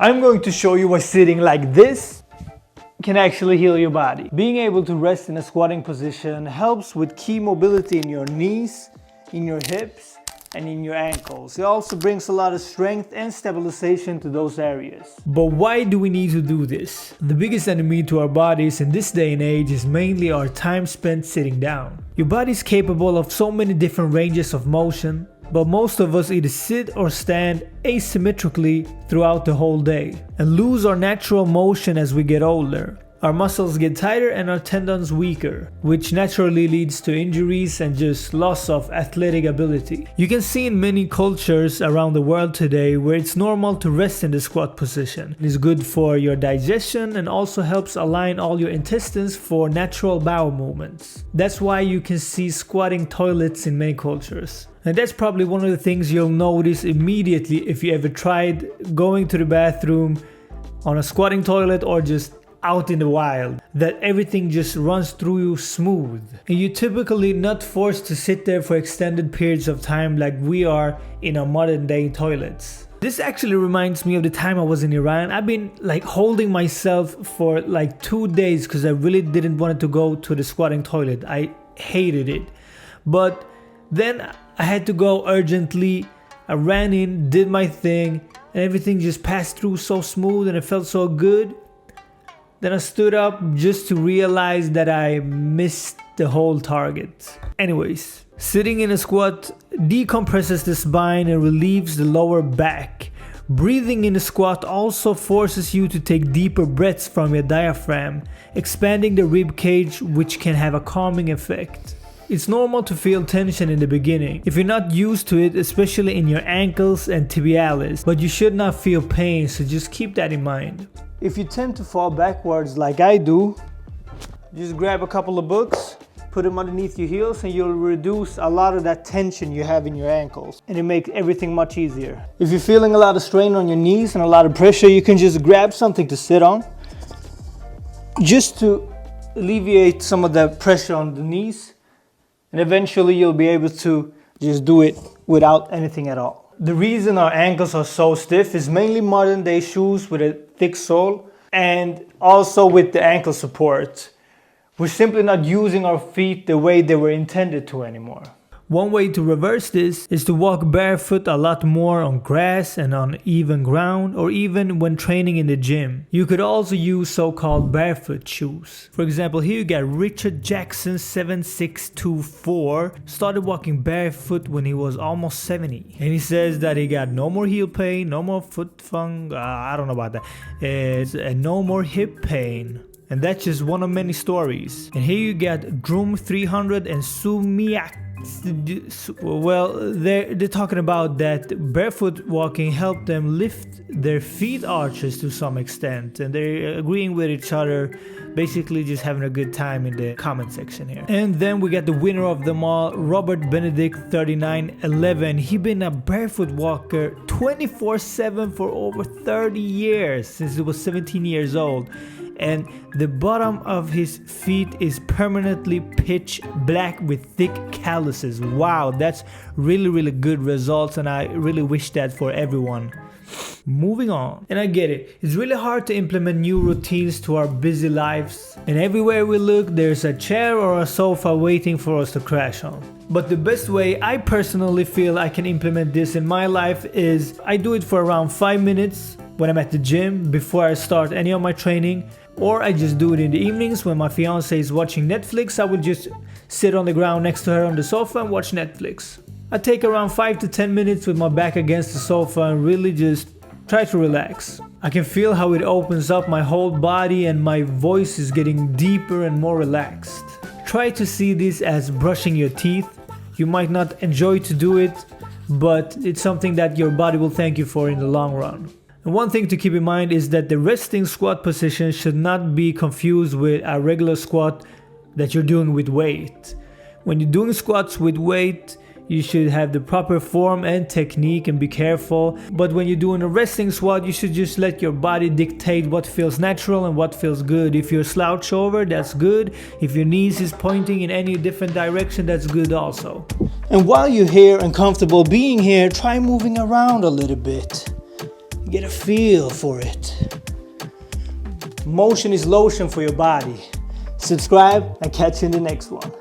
I'm going to show you why sitting like this can actually heal your body. Being able to rest in a squatting position helps with key mobility in your knees, in your hips, and in your ankles. It also brings a lot of strength and stabilization to those areas. But why do we need to do this? The biggest enemy to our bodies in this day and age is mainly our time spent sitting down. Your body is capable of so many different ranges of motion, but most of us either sit or stand asymmetrically throughout the whole day and lose our natural motion as we get older. Our muscles get tighter and our tendons weaker, which naturally leads to injuries and just loss of athletic ability. You can see in many cultures around the world today where it's normal to rest in the squat position. It is good for your digestion and also helps align all your intestines for natural bowel movements. That's why you can see squatting toilets in many cultures. And that's probably one of the things you'll notice immediately if you ever tried going to the bathroom on a squatting toilet or just out in the wild, that everything just runs through you smooth. And you're typically not forced to sit there for extended periods of time like we are in our modern day toilets. This actually reminds me of the time I was in Iran. I've been like holding myself for like 2 days because I really didn't want to go to the squatting toilet. I hated it. But then I had to go urgently. I ran in, did my thing, and everything just passed through so smooth and it felt so good. Then I stood up just to realize that I missed the whole target. Anyways, sitting in a squat decompresses the spine and relieves the lower back. Breathing in a squat also forces you to take deeper breaths from your diaphragm, expanding the rib cage, which can have a calming effect. It's normal to feel tension in the beginning if you're not used to it, especially in your ankles and tibialis, but you should not feel pain, so just keep that in mind. If you tend to fall backwards like I do, just grab a couple of books, put them underneath your heels, and you'll reduce a lot of that tension you have in your ankles, and it makes everything much easier. If you're feeling a lot of strain on your knees and a lot of pressure, you can just grab something to sit on just to alleviate some of the pressure on the knees, and eventually you'll be able to just do it without anything at all. The reason our ankles are so stiff is mainly modern day shoes with a thick sole and also with the ankle support. We're simply not using our feet the way they were intended to anymore. One way to reverse this is to walk barefoot a lot more on grass and on even ground, or even when training in the gym. You could also use so-called barefoot shoes. For example, here you got Richard Jackson 7624 started walking barefoot when he was almost 70. And he says that he got no more heel pain, no more foot funk, I don't know about that. It's no more hip pain. And that's just one of many stories. And here you got Drum 300 and Sumiak. Well, they're talking about that barefoot walking helped them lift their feet arches to some extent, and they're agreeing with each other, basically just having a good time in the comment section here. And then we got the winner of them all, Robert Benedict 3911. He been a barefoot walker 24/7 for over 30 years, since he was 17 years old. And the bottom of his feet is permanently pitch black with thick calluses. Wow, that's really good results, and I really wish that for everyone. Moving on. And I get it, it's really hard to implement new routines to our busy lives, and everywhere we look there's a chair or a sofa waiting for us to crash on. But the best way I personally feel I can implement this in my life is I do it for around 5 minutes when I'm at the gym before I start any of my training, or I just do it in the evenings when my fiance is watching Netflix. I would just sit on the ground next to her on the sofa and watch Netflix. I take around 5 to 10 minutes with my back against the sofa and really just try to relax. I can feel how it opens up my whole body and my voice is getting deeper and more relaxed. Try to see this as brushing your teeth. You might not enjoy to do it, but it's something that your body will thank you for in the long run. And one thing to keep in mind is that the resting squat position should not be confused with a regular squat that you're doing with weight. When you're doing squats with weight, you should have the proper form and technique and be careful. But when you're doing a resting squat, you should just let your body dictate what feels natural and what feels good. If you're slouched over, that's good. If your knees is pointing in any different direction, that's good also. And while you're here and comfortable being here, try moving around a little bit. Get a feel for it. Motion is lotion for your body. Subscribe and catch you in the next one.